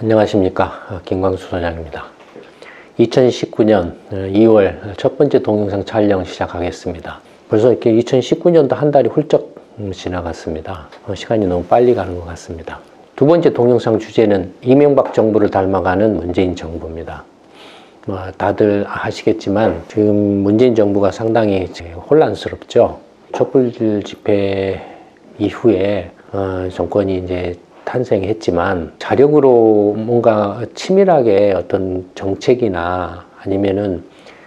안녕하십니까, 김광수 소장입니다. 2019년 2월 첫 번째 동영상 촬영 시작하겠습니다. 벌써 이렇게 2019년도 한 달이 훌쩍 지나갔습니다. 시간이 너무 빨리 가는 것 같습니다. 두 번째 동영상 주제는 이명박 정부를 닮아가는 문재인 정부입니다. 다들 아시겠지만 지금 문재인 정부가 상당히 혼란스럽죠. 촛불 집회 이후에 정권이 이제 탄생했지만 자력으로 뭔가 치밀하게 어떤 정책이나 아니면은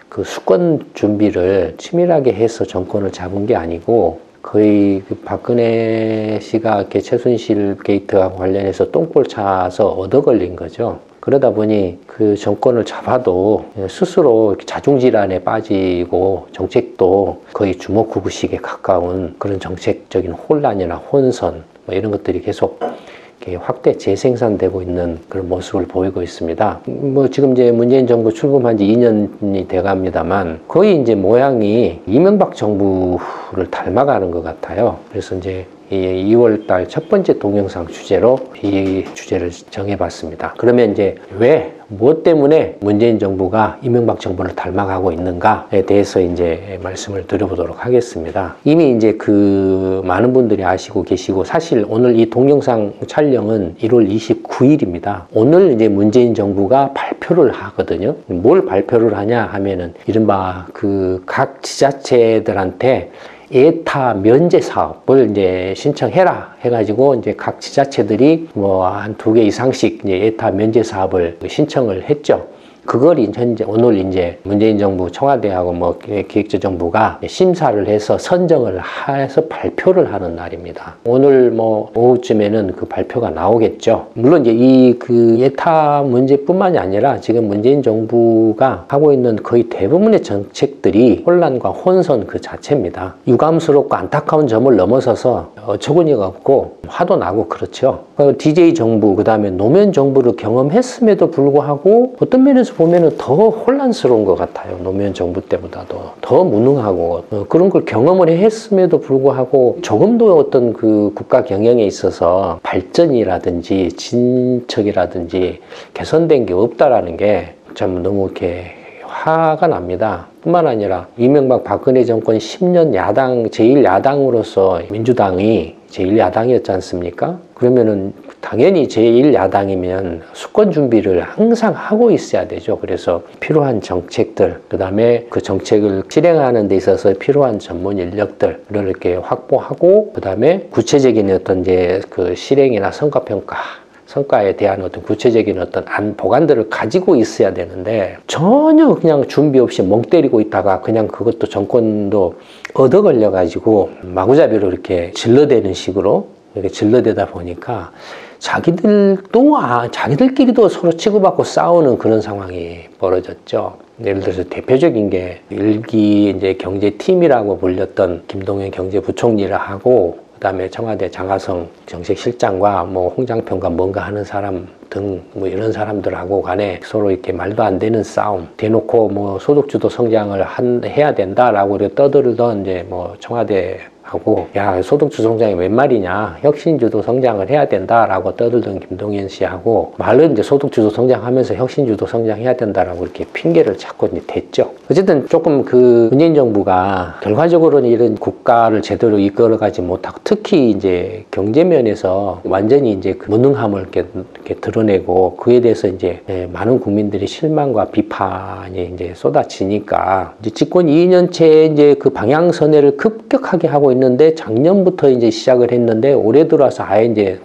그 수권 준비를 치밀하게 해서 정권을 잡은 게 아니고 거의 그 박근혜 씨가 이렇게 최순실 게이트와 관련해서 똥볼 차서 얻어 걸린 거죠. 그러다 보니 그 정권을 잡아도 스스로 자중질환에 빠지고 정책도 거의 주먹구구식에 가까운 그런 정책적인 혼란이나 혼선 뭐 이런 것들이 계속 확대 재생산되고 있는 그런 모습을 보이고 있습니다. 지금 이제 문재인 정부 출범한 지 2년이 돼 갑니다만 거의 이제 모양이 이명박 정부를 닮아가는 것 같아요. 그래서 이제 2월 달 첫 번째 동영상 주제로 이 주제를 정해봤습니다. 그러면 이제 무엇 때문에 문재인 정부가 이명박 정부를 닮아가고 있는가에 대해서 이제 말씀을 드려보도록 하겠습니다. 이미 이제 많은 분들이 아시고 계시고, 사실 오늘 이 동영상 촬영은 1월 29일입니다. 오늘 이제 문재인 정부가 발표를 하거든요. 뭘 발표를 하냐 하면은 이른바 각 지자체들한테 예타 면제 사업을 이제 신청해라 해가지고 이제 각 지자체들이 한 2개 이상씩 이제 예타 면제 사업을 신청을 했죠. 그걸 현재 오늘 이제 문재인 정부 청와대하고 기획재정부가 심사를 해서 선정을 해서 발표를 하는 날입니다. 오늘 오후쯤에는 그 발표가 나오겠죠. 물론 이제 예타 문제뿐만이 아니라 지금 문재인 정부가 하고 있는 거의 대부분의 정책들이 혼란과 혼선 그 자체입니다. 유감스럽고 안타까운 점을 넘어서서 어처구니가 없고 화도 나고 그렇죠. DJ 정부, 그 다음에 노무현 정부를 경험했음에도 불구하고 어떤 면에서 보면은 더 혼란스러운 것 같아요. 노무현 정부 때보다도 더 무능하고 그런 걸 경험을 했음에도 불구하고 조금도 어떤 국가 경영에 있어서 발전이라든지 진척이라든지 개선된 게 없다라는 게 참 너무 이렇게 화가 납니다. 뿐만 아니라 이명박 박근혜 정권 10년 야당, 제1야당으로서 민주당이 제1야당이었지 않습니까? 그러면은 당연히 제1야당이면 수권 준비를 항상 하고 있어야 되죠. 그래서 필요한 정책들, 그 다음에 그 정책을 실행하는 데 있어서 필요한 전문 인력들을 이렇게 확보하고, 그 다음에 구체적인 어떤 이제 실행이나 성과에 대한 어떤 구체적인 어떤 보관들을 가지고 있어야 되는데 전혀 그냥 준비 없이 멍 때리고 있다가 그냥 그것도 정권도 얻어 걸려가지고 마구잡이로 이렇게 질러대는 식으로 이렇게 질러대다 보니까 자기들끼리도 서로 치고받고 싸우는 그런 상황이 벌어졌죠. 예를 들어서 대표적인 게 일기 이제 경제팀이라고 불렸던 김동연 경제부총리를 하고, 그다음에 청와대 장하성 정책실장과 홍장평과 뭔가 하는 사람 등 이런 사람들하고 간에 서로 이렇게 말도 안 되는 싸움, 대놓고 소득주도 성장을 해야 된다라고 떠들던 이제 청와대 하고, 야, 소득주도 성장이 웬 말이냐, 혁신주도 성장을 해야 된다라고 떠들던 김동연 씨하고, 말로 이제 소득주도 성장하면서 혁신주도 성장해야 된다라고 이렇게 핑계를 찾고 이제 댔죠. 어쨌든 조금 문재인 정부가 결과적으로는 이런 국가를 제대로 이끌어가지 못하고, 특히 이제 경제면에서 완전히 이제 무능함을 이렇게 드러내고, 그에 대해서 이제 많은 국민들이 실망과 비판이 이제 쏟아지니까 이제 집권 2년째 이제 방향선회를 급격하게 하고 있는데, 작년부터 이제 시작을 했는데 올해 들어와서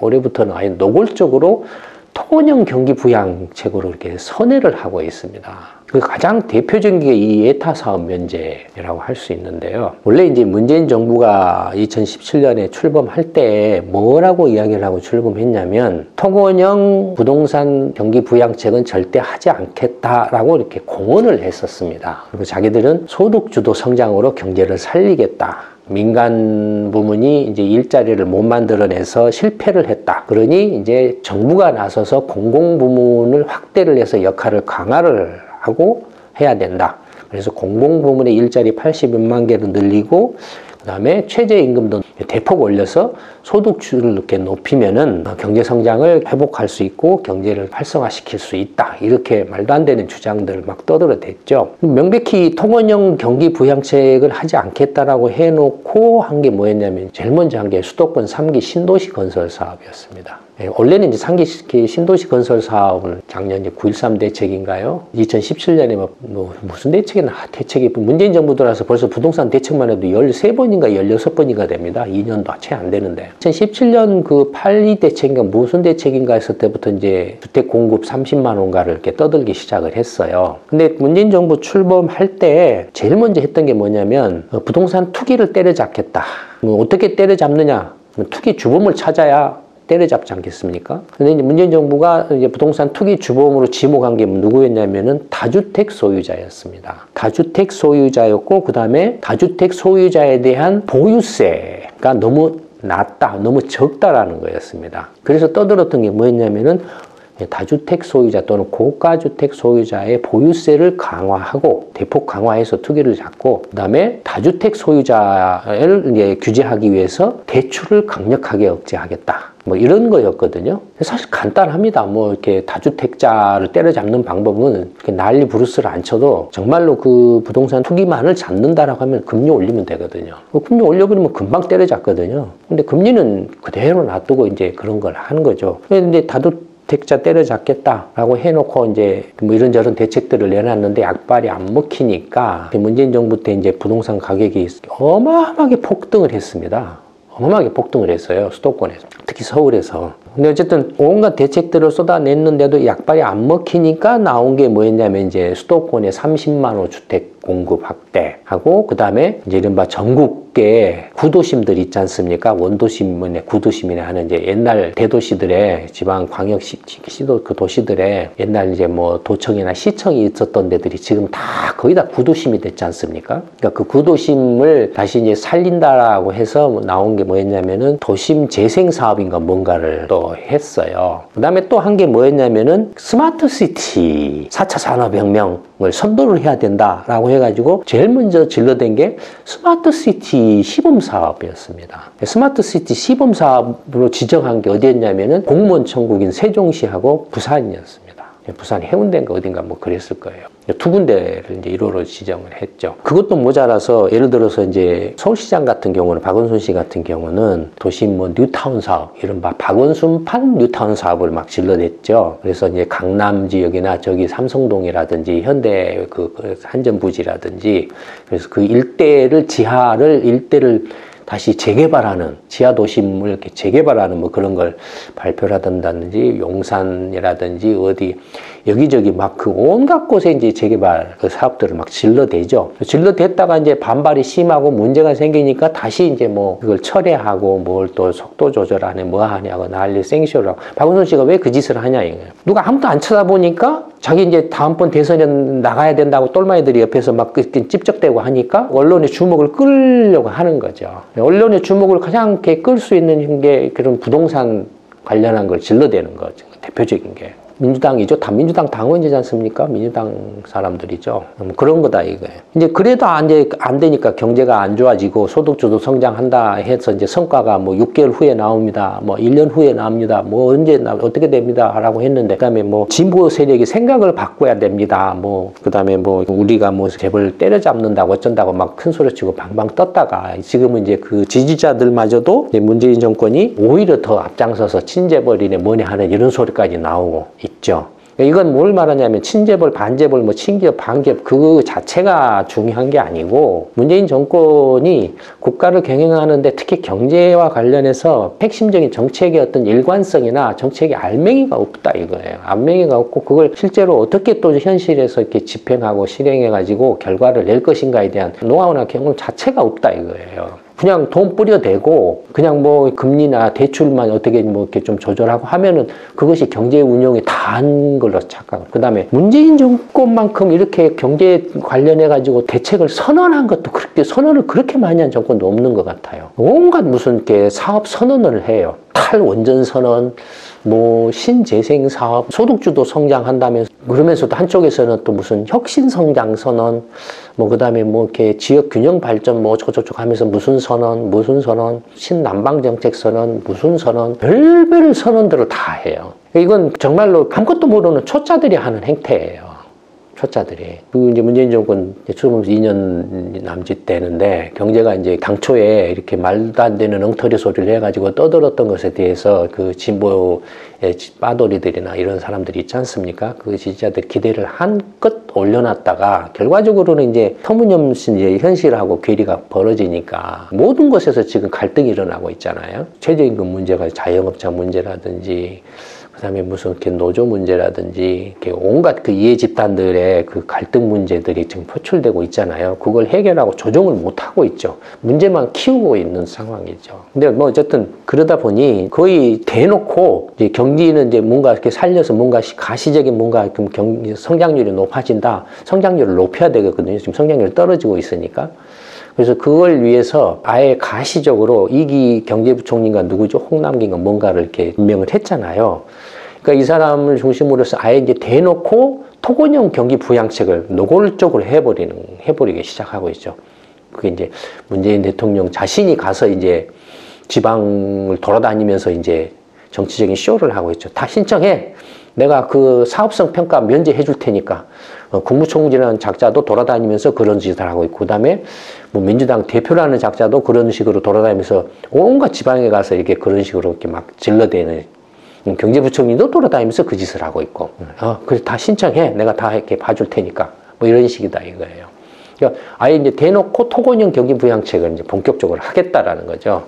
올해부터는 아예 노골적으로 토건형 경기 부양책으로 이렇게 선회를 하고 있습니다. 가장 대표적인 게 이 예타 사업 면제라고 할 수 있는데요. 원래 이제 문재인 정부가 2017년에 출범할 때 뭐라고 이야기를 하고 출범했냐면, 토건형 부동산 경기 부양책은 절대 하지 않겠다라고 이렇게 공언을 했었습니다. 그리고 자기들은 소득주도 성장으로 경제를 살리겠다. 민간 부문이 이제 일자리를 못 만들어내서 실패를 했다. 그러니 이제 정부가 나서서 공공부문을 확대를 해서 역할을 강화를 하고 해야 된다. 그래서 공공부문의 일자리 81만 개로 늘리고, 그다음에 최저임금도 대폭 올려서 소득주를 이렇게 높이면은 경제 성장을 회복할 수 있고 경제를 활성화시킬 수 있다. 이렇게 말도 안 되는 주장들을 막 떠들어댔죠. 명백히 통원형 경기 부양책을 하지 않겠다라고 해놓고 한 게 뭐였냐면 제일 먼저 한 게 수도권 3기 신도시 건설 사업이었습니다. 원래는 이제 3기 신도시 건설 사업을 작년 이제 9.13 대책인가요? 2017년에 무슨 대책이나 대책이 문재인 정부 들어와서 벌써 부동산 대책만 해도 13번인가 16번인가 됩니다. 2년도 채 안 되는데. 2017년 그 8.2 대책인가 무슨 대책인가 했을 때부터 이제 주택 공급 30만 원가를 이렇게 떠들기 시작을 했어요. 근데 문재인 정부 출범할 때 제일 먼저 했던 게 뭐냐면 부동산 투기를 때려잡겠다. 어떻게 때려잡느냐? 투기 주범을 찾아야 때려잡지 않겠습니까? 근데 이제 문재인 정부가 이제 부동산 투기 주범으로 지목한 게 누구였냐면은 다주택 소유자였습니다. 다주택 소유자였고, 그 다음에 다주택 소유자에 대한 보유세가 너무 낮다, 너무 적다라는 거였습니다. 그래서 떠들었던 게 뭐였냐면은 다주택 소유자 또는 고가주택 소유자의 보유세를 강화하고 대폭 강화해서 투기를 잡고 그다음에 다주택 소유자를 이제 규제하기 위해서 대출을 강력하게 억제하겠다. 뭐 이런 거였거든요. 사실 간단합니다. 뭐 이렇게 다주택자를 때려잡는 방법은 이렇게 난리 부르스를 안 쳐도 정말로 그 부동산 투기만을 잡는다라고 하면 금리 올리면 되거든요. 금리 올려버리면 금방 때려잡거든요. 근데 금리는 그대로 놔두고 이제 그런 걸 하는 거죠. 근데 다주택자 때려잡겠다라고 해놓고 이제 뭐 이런저런 대책들을 내놨는데 약발이 안 먹히니까 문재인 정부 때 이제 부동산 가격이 어마어마하게 폭등을 했습니다. 어마어마하게 폭등을 했어요. 수도권에서. 특히 서울에서. 근데 어쨌든 온갖 대책들을 쏟아냈는데도 약발이 안 먹히니까 나온 게 뭐였냐면 이제 수도권에 30만 호 주택 공급 확대하고 그 다음에 이제 이른바 전국계 구도심들 있지 않습니까? 원도심이나 구도심이나 하는 이제 옛날 대도시들의 지방 광역시 시도 그 도시들의 옛날 이제 뭐 도청이나 시청이 있었던 데들이 지금 다 거의 다 구도심이 됐지 않습니까? 그러니까 그 구도심을 다시 이제 살린다라고 해서 나온 게 뭐였냐면은 도심 재생 사업인가 뭔가를 또 했어요. 그 다음에 또 한 게 뭐였냐면은 스마트 시티 4차 산업혁명을 선도를 해야 된다라고 해가지고 제일 먼저 질러댄 게 스마트 시티 시범 사업이었습니다. 스마트 시티 시범 사업으로 지정한 게 어디였냐면은 공무원 천국인 세종시하고 부산이었습니다. 부산 해운대인가 어딘가 뭐 그랬을 거예요. 두 군데를 이제 1호로 지정을 했죠. 그것도 모자라서 예를 들어서 이제 서울시장 같은 경우는 박원순 씨 같은 경우는 도심 뭐 뉴타운 사업, 이른바 박원순판 뉴타운 사업을 막 질러댔죠. 그래서 이제 강남 지역이나 저기 삼성동이라든지 현대 그 한전부지라든지 그래서 그 일대를 다시 재개발하는 지하 도심을 이렇게 재개발하는 뭐 그런 걸 발표를 하던다든지 용산이라든지 어디 여기저기 막 그 온갖 곳에 이제 재개발 그 사업들을 막 질러대죠. 질러댔다가 이제 반발이 심하고 문제가 생기니까 다시 이제 뭐 그걸 철회하고 뭘 또 속도 조절하네 뭐 하냐고 난리 생쇼를 하고 박원순 씨가 왜 그 짓을 하냐 이거예요. 누가 아무도 안 쳐다보니까 자기 이제 다음번 대선에 나가야 된다고 똘마이들이 옆에서 막 찝쩍대고 하니까 언론의 주목을 끌려고 하는 거죠. 언론의 주목을 가장 이렇게 끌 수 있는 게 그런 부동산 관련한 걸 질러대는 거죠. 대표적인 게. 민주당이죠. 다 민주당 당원이지 않습니까? 민주당 사람들이죠. 그런 거다 이거예요. 이제 그래도 이제 안 되니까 경제가 안 좋아지고 소득주도 성장한다 해서 이제 성과가 뭐 6개월 후에 나옵니다. 뭐 1년 후에 나옵니다. 뭐 언제 어떻게 됩니다. 라고 했는데 그다음에 뭐 진보 세력이 생각을 바꿔야 됩니다. 뭐 그다음에 뭐 우리가 뭐 재벌 때려잡는다고 어쩐다고 막 큰 소리치고 방방 떴다가 지금은 이제 그 지지자들마저도 이제 문재인 정권이 오히려 더 앞장서서 친재벌이네 뭐네 하는 이런 소리까지 나오고 있죠. 이건 뭘 말하냐면 친재벌, 반재벌, 뭐 친기업, 반기업 그 자체가 중요한 게 아니고 문재인 정권이 국가를 경영하는데 특히 경제와 관련해서 핵심적인 정책의 어떤 일관성이나 정책의 알맹이가 없다 이거예요. 알맹이가 없고 그걸 실제로 어떻게 또 현실에서 이렇게 집행하고 실행해가지고 결과를 낼 것인가에 대한 노하우나 경험 자체가 없다 이거예요. 그냥 돈 뿌려대고 그냥 뭐 금리나 대출만 어떻게 뭐 이렇게 좀 조절하고 하면은 그것이 경제 운영에 다한 걸로 착각을. 그다음에 문재인 정권만큼 이렇게 경제 관련해 가지고 대책을 선언한 것도 그렇게 선언을 그렇게 많이 한 정권도 없는 것 같아요. 온갖 무슨 이렇게 사업 선언을 해요. 탈원전 선언, 뭐 신재생 사업, 소득주도 성장한다면서 그러면서도 한쪽에서는 또 무슨 혁신 성장 선언, 뭐 그다음에 뭐 이렇게 지역 균형 발전 뭐 저쪽 하면서 무슨 선언, 신남방 정책 선언, 무슨 선언, 별별 선언들을 다 해요. 이건 정말로 아무것도 모르는 초짜들이 하는 행태예요. 초짜들이. 그 이제 문재인 정권 출범해서 2년 남짓 되는데 경제가 이제 당초에 이렇게 말도 안 되는 엉터리 소리를 해가지고 떠들었던 것에 대해서 그 진보의 빠돌이들이나 이런 사람들이 있지 않습니까? 그 지지자들 기대를 한껏 올려놨다가 결과적으로는 이제 터무니없는 이제 현실하고 괴리가 벌어지니까 모든 것에서 지금 갈등이 일어나고 있잖아요. 최저임금 문제가 자영업자 문제라든지 그다음에 무슨 이렇게 노조 문제라든지 이렇게 온갖 그 이해 집단들의 그 갈등 문제들이 지금 표출되고 있잖아요. 그걸 해결하고 조정을 못 하고 있죠. 문제만 키우고 있는 상황이죠. 근데 뭐 어쨌든 그러다 보니 거의 대놓고 이제 경기는 이제 뭔가 이렇게 살려서 뭔가 가시적인 뭔가 성장률이 높아진다. 성장률을 높여야 되거든요. 지금 성장률이 떨어지고 있으니까. 그래서 그걸 위해서 아예 가시적으로 이기 경제부총리가 누구죠? 홍남기가 뭔가를 이렇게 임명을 했잖아요. 그러니까 이 사람을 중심으로 해서 아예 이제 대놓고 토건형 경기 부양책을 노골적으로 해버리기 시작하고 있죠. 그게 이제 문재인 대통령 자신이 가서 이제 지방을 돌아다니면서 이제 정치적인 쇼를 하고 있죠. 다 신청해. 내가 그 사업성 평가 면제해 줄 테니까. 국무총리라는 작자도 돌아다니면서 그런 짓을 하고 있고, 그 다음에 뭐 민주당 대표라는 작자도 그런 식으로 돌아다니면서 온갖 지방에 가서 이렇게 그런 식으로 이렇게 막 질러대는, 경제부총리도 돌아다니면서 그 짓을 하고 있고, 그래서 다 신청해. 내가 다 이렇게 봐줄 테니까. 뭐 이런 식이다 이거예요. 그러니까 아예 이제 대놓고 토건형 경기 부양책을 이제 본격적으로 하겠다라는 거죠.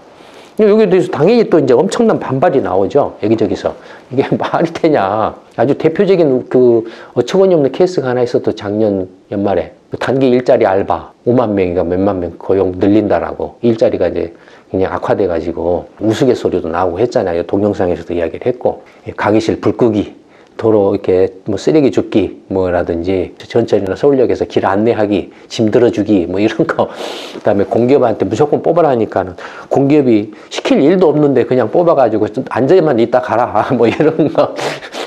여기에 대해서 당연히 또 이제 엄청난 반발이 나오죠. 여기저기서. 이게 말이 되냐. 아주 대표적인 그 어처구니 없는 케이스가 하나 있었던 작년 연말에. 단기 일자리 알바 5만 명인가 몇만 명 고용 늘린다라고. 일자리가 이제 그냥 악화돼가지고 우스갯소리도 나오고 했잖아요. 동영상에서도 이야기를 했고. 강의실 불 끄기. 도로 이렇게 뭐 쓰레기 줍기 뭐라든지 전철이나 서울역에서 길 안내하기, 짐 들어주기 뭐 이런 거. 그다음에 공기업한테 무조건 뽑으라니까는 공기업이 시킬 일도 없는데 그냥 뽑아가지고 앉아만 있다 가라 뭐 이런 거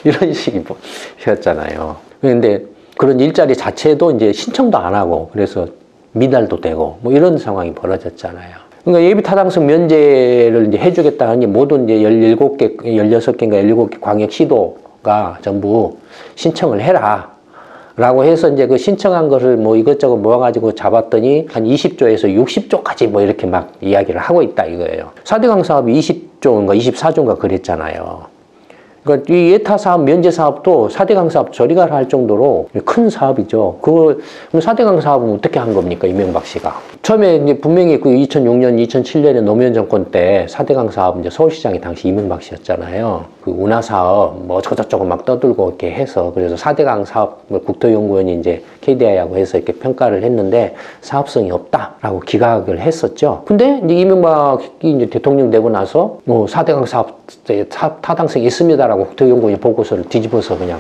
이런 식이었잖아요. 그런데 그런 일자리 자체도 이제 신청도 안 하고 그래서 미달도 되고 뭐 이런 상황이 벌어졌잖아요. 그러니까 예비 타당성 면제를 이제 해주겠다 하니 모든 이제 17개, 16개인가 17개 광역시도 가 전부 신청을 해라 라고 해서 이제 그 신청한 것을 뭐 이것저것 모아가지고 잡았더니 한 20조에서 60조까지 뭐 이렇게 막 이야기를 하고 있다 이거예요. 4대강 사업이 20조인가 24조인가 그랬잖아요. 그러니까 이 예타 사업, 면제 사업도 4대강 사업 저리가라 할 정도로 큰 사업이죠. 그럼 4대강 사업은 어떻게 한 겁니까, 이명박 씨가? 처음에 이제 분명히 그 2006년, 2007년에 노무현 정권 때 4대강 사업 이제 서울시장이 당시 이명박 씨였잖아요. 그 운하 사업 뭐 저저저거 막 떠들고 이렇게 해서 그래서 4대강 사업 국토연구원이 이제 KDI하고 해서 이렇게 평가를 했는데 사업성이 없다라고 기각을 했었죠. 근데 이제 이명박이 이제 대통령 되고 나서 뭐 4대강 사업 타당성이 있습니다라고 국토연구원이 보고서를 뒤집어서 그냥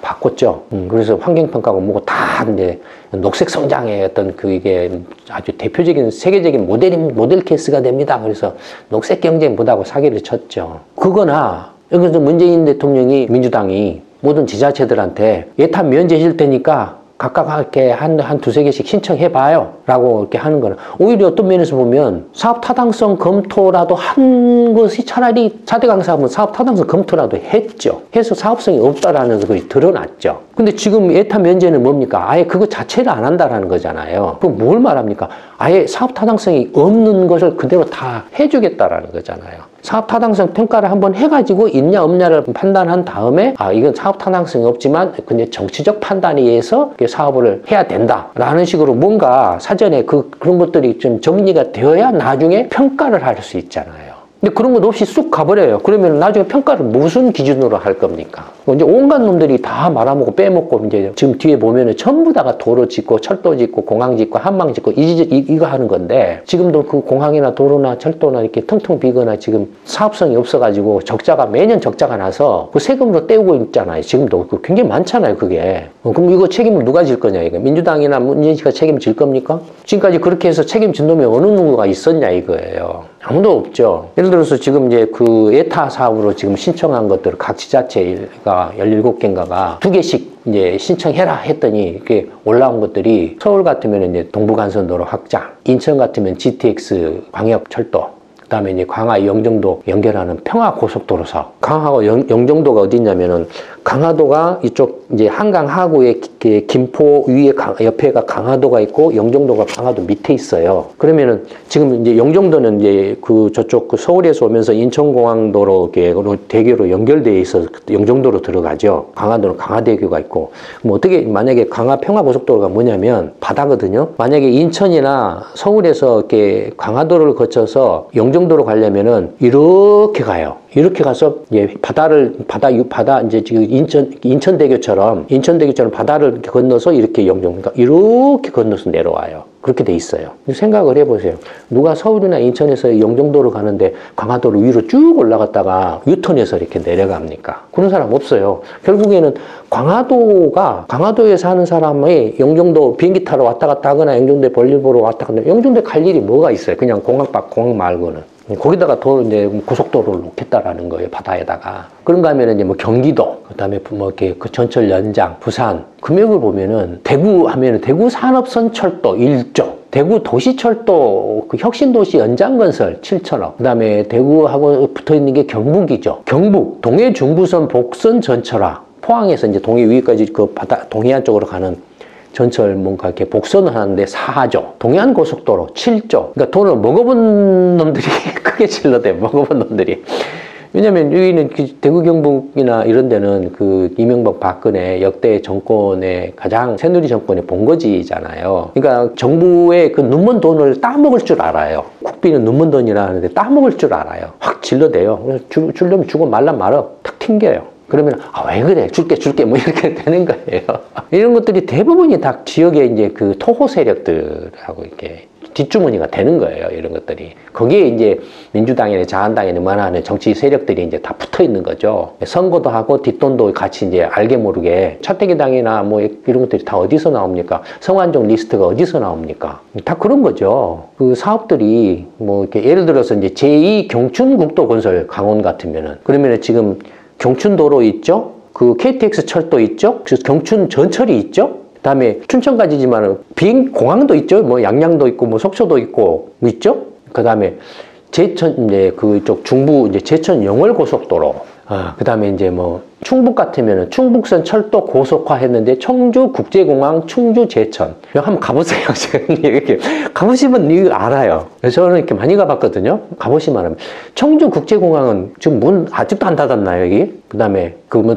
바꿨죠. 그래서 환경평가고 뭐고 다 이제 녹색 성장의 어떤 그게 아주 대표적인 세계적인 모델 케이스가 됩니다. 그래서 녹색 경쟁 보다고 사기를 쳤죠. 그거나 여기서 문재인 대통령이 민주당이 모든 지자체들한테 예타 면제 해줄 테니까 각각 이렇게 한 두세 개씩 신청해봐요 라고 이렇게 하는 거는 오히려 어떤 면에서 보면 사업 타당성 검토라도 한 것이 차라리 4대강 사업은 사업 타당성 검토라도 했죠. 해서 사업성이 없다라는 것이 드러났죠. 근데 지금 예타 면제는 뭡니까? 아예 그거 자체를 안 한다라는 거잖아요. 그럼 뭘 말합니까? 아예 사업 타당성이 없는 것을 그대로 다 해주겠다라는 거잖아요. 사업 타당성 평가를 한번 해가지고 있냐 없냐를 판단한 다음에 이건 사업 타당성이 없지만 근데 정치적 판단에 의해서 사업을 해야 된다라는 식으로 뭔가 사전에 그런 것들이 좀 정리가 되어야 나중에 평가를 할 수 있잖아요. 근데 그런 것 없이 쑥 가버려요. 그러면 나중에 평가를 무슨 기준으로 할 겁니까? 이제 온갖 놈들이 다 말아먹고 빼먹고 이제 지금 뒤에 보면은 전부 다가 도로 짓고 철도 짓고 공항 짓고 한방 짓고 이거 하는 건데 지금도 그 공항이나 도로나 철도나 이렇게 텅텅 비거나 지금 사업성이 없어가지고 매년 적자가 나서 그 세금으로 떼우고 있잖아요. 지금도 굉장히 많잖아요, 그게. 그럼 이거 책임을 누가 질 거냐, 이거. 민주당이나 문재인 씨가 책임질 겁니까? 지금까지 그렇게 해서 책임진 놈이 어느 누구가 있었냐, 이거예요. 아무도 없죠. 예를 들어서 지금 이제 그 예타 사업으로 지금 신청한 것들 각 지자체가 17개인가가 2개씩 이제 신청해라 했더니 이렇게 올라온 것들이 서울 같으면 이제 동부간선도로 확장, 인천 같으면 GTX 광역철도, 그다음에 이제 강화 영종도 연결하는 평화고속도로 사업. 강화하고 영종도가 어디 있냐면은 강화도가 이쪽 이제 한강 하구에 김포 위에 옆에가 강화도가 있고 영종도가 강화도 밑에 있어요. 그러면은 지금 이제 영종도는 이제 그 저쪽 그 서울에서 오면서 인천공항도로 대교로 연결되어 있어서 영종도로 들어가죠. 강화도는 강화대교가 있고. 그럼 어떻게 만약에 강화 평화고속도로가 뭐냐면 바다거든요. 만약에 인천이나 서울에서 이렇게 강화도를 거쳐서 영종도로 가려면은 이렇게 가요. 이렇게 가서 바다 이제 지금 인천대교처럼 바다를 이렇게 건너서 이렇게 그러니까 이렇게 건너서 내려와요. 그렇게 돼 있어요. 생각을 해보세요. 누가 서울이나 인천에서 영종도로 가는데 강화도로 위로 쭉 올라갔다가 유턴해서 이렇게 내려갑니까? 그런 사람 없어요. 결국에는 강화도에 사는 사람이 영종도 비행기 타러 왔다 갔다 하거나 영종도에 볼일 보러 왔다 갔다 영종도에 갈 일이 뭐가 있어요? 그냥 공항 말고는. 거기다가 이제 고속도로를 놓겠다라는 거예요, 바다에다가. 그런가 하면 이제 뭐 경기도, 그 다음에 뭐 이렇게 그 전철 연장, 부산. 금액을 보면은 대구 하면은 대구 산업선철도 1조. 대구 도시철도 그 혁신도시 연장건설 7천억. 그 다음에 대구하고 붙어 있는 게 경북이죠. 경북, 동해 중부선 복선 전철화. 포항에서 이제 동해 위까지 그 바다, 동해안 쪽으로 가는 전철 뭔가 이렇게 복선을 하는데 4조, 동해안 고속도로 7조. 그러니까 돈을 먹어본 놈들이 크게 질러대, 먹어본 놈들이. 왜냐면 여기는 대구 경북이나 이런 데는 그 이명박 박근혜 역대 정권의 가장 새누리 정권의 본거지잖아요. 그러니까 정부의 그 눈먼 돈을 따먹을 줄 알아요. 국비는 눈먼 돈이라 하는데 따먹을 줄 알아요. 확 질러대요. 주려면 주고 말란 말어. 탁 튕겨요. 그러면 왜 그래 줄게 뭐 이렇게 되는 거예요. 이런 것들이 대부분이 다 지역의 이제 그 토호 세력들하고 이렇게 뒷주머니가 되는 거예요. 이런 것들이 거기에 이제 민주당이나 자한당이나 뭐하는 정치 세력들이 이제 다 붙어 있는 거죠. 선거도 하고 뒷돈도 같이 이제 알게 모르게 차태기당이나 뭐 이런 것들이 다 어디서 나옵니까? 성완종 리스트가 어디서 나옵니까? 다 그런 거죠. 그 사업들이 뭐 이렇게 예를 들어서 이제 제2 경춘국도 건설 강원 같으면은 그러면은 지금 경춘도로 있죠? 그 KTX 철도 있죠? 경춘 전철이 있죠? 그다음에 춘천까지지만 공항도 있죠? 뭐 양양도 있고 뭐 속초도 있고 있죠? 그다음에 제천 이제 그쪽 중부 이제 제천 영월 고속도로. 그다음에 이제 뭐 충북 같으면은 충북선 철도 고속화 했는데 청주 국제공항 충주 제천. 한번 가보세요. 이렇게 가보시면 이거 알아요. 저는 이렇게 많이 가봤거든요. 가보시면 알아요. 청주 국제공항은 지금 문 아직도 안 닫았나요, 여기? 그다음에 그 뭐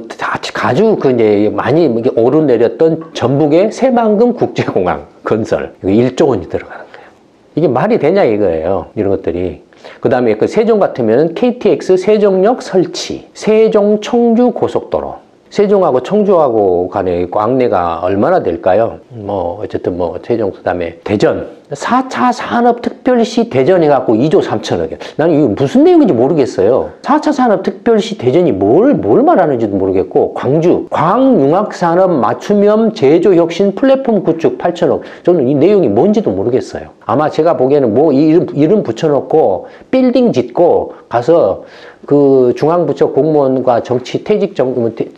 아주 그 이제 많이 이게 오르내렸던 전북의 새만금 국제공항 건설. 이거 1조 원이 들어가는 거예요. 이게 말이 되냐 이거예요. 이런 것들이. 그 다음에 그 세종 같으면 KTX 세종역 설치, 세종 청주 고속도로. 세종하고 청주하고 간의 광내가 얼마나 될까요? 뭐 어쨌든 뭐 세종 그다음에 대전 4차 산업특별시 대전 해갖고 2조 3천억이야. 나는 이게 무슨 내용인지 모르겠어요. 4차 산업특별시 대전이 뭘 말하는지도 모르겠고 광주 광융합산업 맞춤형 제조혁신 플랫폼 구축 8천억. 저는 이 내용이 뭔지도 모르겠어요. 아마 제가 보기에는 뭐 이름 붙여놓고 빌딩 짓고 가서 그 중앙부처 공무원과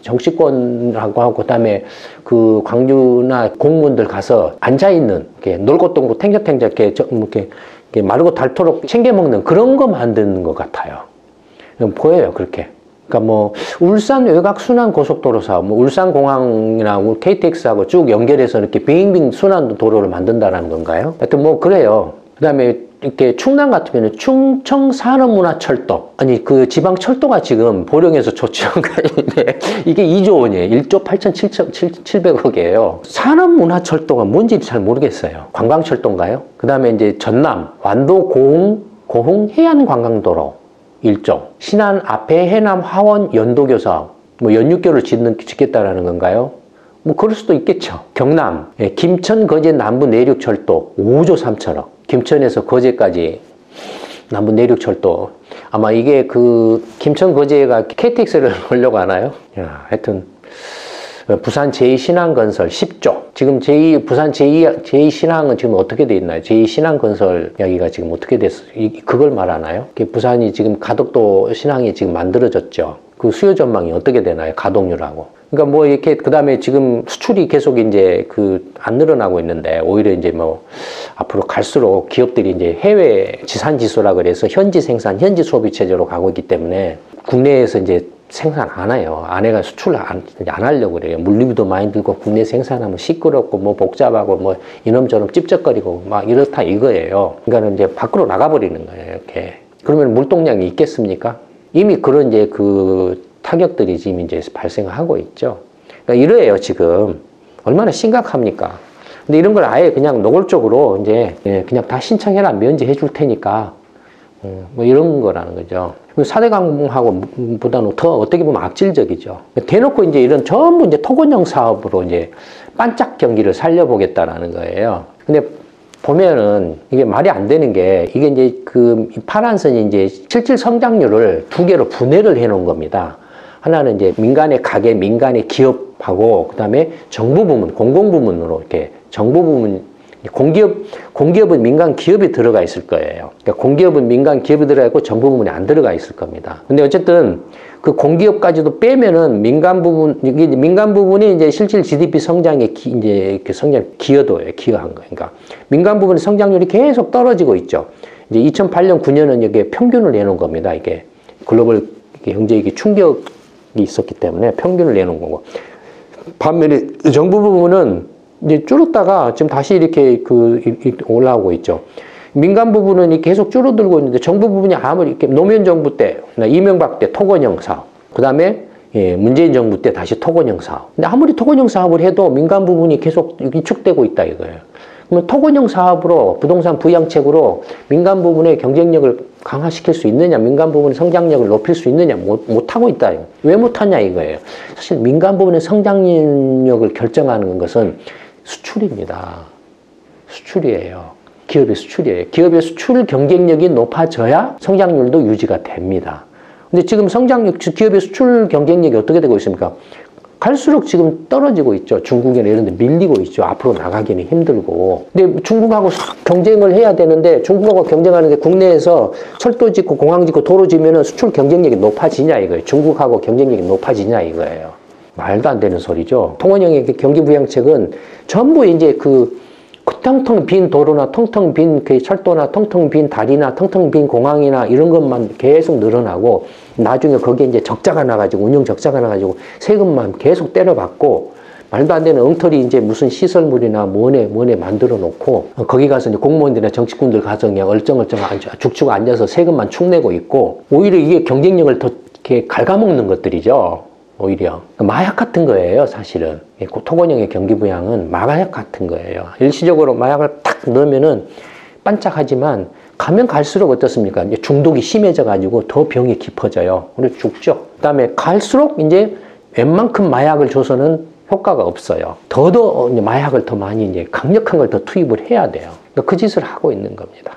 정치권하고 하고 그다음에 그 광주나 공무원들 가서 앉아있는 이렇게 놀고동으로 탱자탱자 이렇게 마르고 닳도록 챙겨 먹는 그런 거 만드는 것 같아요. 보여요 그렇게. 그러니까 뭐 울산 외곽 순환 고속도로 사업, 뭐 울산 공항이나 KTX하고 쭉 연결해서 이렇게 빙빙 순환 도로를 만든다라는 건가요? 하여튼 뭐 그래요. 그다음에 이렇게 충남 같으면 충청 산업문화철도. 아니 그 지방 철도가 지금 보령에서 조치한 거 아닌데 이게 2조 원이에요. 1조 8,700억이에요. 산업문화철도가 뭔지 잘 모르겠어요. 관광철도인가요? 그 다음에 이제 전남 완도 고흥 해안관광도로 1조. 신안 앞에 해남 화원 연도교 사업 뭐 연육교를 짓겠다라는 건가요? 뭐 그럴 수도 있겠죠. 경남, 김천, 거제, 남부 내륙철도 5조 3천억. 김천에서 거제까지 남부 내륙철도. 아마 이게 그 김천, 거제가 KTX를 하려고 하나요? 야, 하여튼 부산 제2신항건설 10조. 지금 부산 제2신항은 지금 어떻게 돼 있나요? 제2신항건설 이야기가 지금 어떻게 됐어요? 그걸 말하나요? 부산이 지금 가덕도 신항이 지금 만들어졌죠. 그 수요 전망이 어떻게 되나요? 가동률하고. 그러니까 뭐 이렇게 그다음에 지금 수출이 계속 이제 안 늘어나고 있는데 오히려 이제 뭐 앞으로 갈수록 기업들이 이제 해외 지산 지수라 그래서 현지 생산, 현지 소비 체제로 가고 있기 때문에 국내에서 이제 생산 안 해요. 아내가 수출을 안 하려고 그래요. 물류비도 많이 들고 국내 생산하면 시끄럽고 뭐 복잡하고 뭐 이놈저놈 찝쩍거리고 막 이렇다 이거예요. 그러니까 이제 밖으로 나가버리는 거예요. 이렇게. 그러면 물동량이 있겠습니까? 이미 그런 이제 그 타격들이 지금 이제 발생하고 있죠. 그러니까 이래요, 지금. 얼마나 심각합니까? 근데 이런 걸 아예 그냥 노골적으로 이제 그냥 다 신청해라, 면제해 줄 테니까 뭐 이런 거라는 거죠. 4대 강봉하고 보다는 더 어떻게 보면 악질적이죠. 대놓고 이제 이런 전부 이제 토건형 사업으로 이제 반짝 경기를 살려보겠다라는 거예요. 근데 보면은 이게 말이 안 되는 게 이게 이제 그 파란 선이 이제 실질 성장률을 두 개로 분해를 해 놓은 겁니다. 하나는 이제 민간의 가게, 민간의 기업하고 그다음에 정부 부문, 공공 부문으로 이렇게 정부 부문, 공기업은 민간 기업이 들어가 있을 거예요. 그러니까 공기업은 민간 기업이 들어가 있고 정부 부문이 안 들어가 있을 겁니다. 근데 어쨌든 그 공기업까지도 빼면은 민간 부분이 이제 실질 GDP 성장에 이제 그 성장 기여한 거예요. 그러니까 민간 부분의 성장률이 계속 떨어지고 있죠. 이제 2008년, 9년은 이게 평균을 내놓은 겁니다. 이게 글로벌 경제 충격이 있었기 때문에 평균을 내놓은 거고. 반면에 정부 부분은 이제 줄었다가 지금 다시 이렇게 올라오고 있죠. 민간 부분은 계속 줄어들고 있는데 정부 부분이 아무리 이렇게 노무현 정부 때, 이명박 때 토건형 사업, 그 다음에 문재인 정부 때 다시 토건형 사업. 근데 아무리 토건형 사업을 해도 민간 부분이 계속 위축되고 있다 이거예요. 그러면 토건형 사업으로 부동산 부양책으로 민간 부분의 경쟁력을 강화시킬 수 있느냐, 민간 부분의 성장력을 높일 수 있느냐, 못하고 있다. 왜 못하냐 이거예요. 사실 민간 부분의 성장력을 결정하는 것은 수출입니다. 수출이에요. 기업의 수출이에요. 기업의 수출 경쟁력이 높아져야 성장률도 유지가 됩니다. 근데 지금 기업의 수출 경쟁력이 어떻게 되고 있습니까? 갈수록 지금 떨어지고 있죠. 중국이나 이런 데 밀리고 있죠. 앞으로 나가기는 힘들고. 근데 중국하고 경쟁을 해야 되는데 중국하고 경쟁하는데 국내에서 철도 짓고 공항 짓고 도로 짓면은 수출 경쟁력이 높아지냐 이거예요. 중국하고 경쟁력이 높아지냐 이거예요. 말도 안 되는 소리죠. 통원형의 경기부양책은 전부 이제 텅텅 빈 도로나 텅텅 빈 철도나 텅텅 빈 다리나 텅텅 빈 공항이나 이런 것만 계속 늘어나고 나중에 거기에 이제 적자가 나가지고 운영 적자가 나가지고 세금만 계속 때려받고 말도 안 되는 엉터리 이제 무슨 시설물이나 뭐네 만들어 놓고 거기 가서 이제 공무원들이나 정치꾼들 가서 그냥 얼쩡얼쩡 죽죽 앉아서 세금만 축내고 있고 오히려 이게 경쟁력을 더 이렇게 갉아먹는 것들이죠. 오히려 마약 같은 거예요. 사실은 토건형의 경기부양은 마약 같은 거예요. 일시적으로 마약을 탁 넣으면은 반짝하지만 가면 갈수록 어떻습니까? 이제 중독이 심해져 가지고 더 병이 깊어져요. 그래서 죽죠. 그다음에 갈수록 이제 웬만큼 마약을 줘서는 효과가 없어요. 더더 마약을 더 많이 이제 강력한 걸 더 투입을 해야 돼요. 그 짓을 하고 있는 겁니다.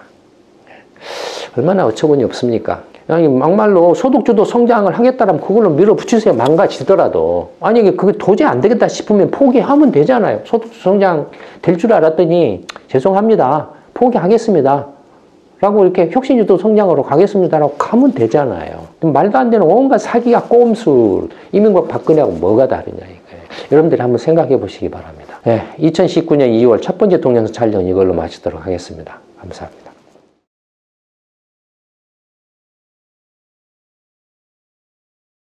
얼마나 어처구니 없습니까? 아니 막말로 소득주도 성장을 하겠다라면 그걸로 밀어붙이세요. 망가지더라도. 아니 그게 도저히 안 되겠다 싶으면 포기하면 되잖아요. 소득주 성장 될 줄 알았더니 죄송합니다. 포기하겠습니다. 라고 이렇게 혁신주도 성장으로 가겠습니다. 라고 가면 되잖아요. 말도 안 되는 온갖 사기가 꼼수 이명박 박근혜하고 뭐가 다르냐 이거예요. 여러분들이 한번 생각해 보시기 바랍니다. 네, 2019년 2월 첫 번째 동영상 촬영 이걸로 마치도록 하겠습니다. 감사합니다.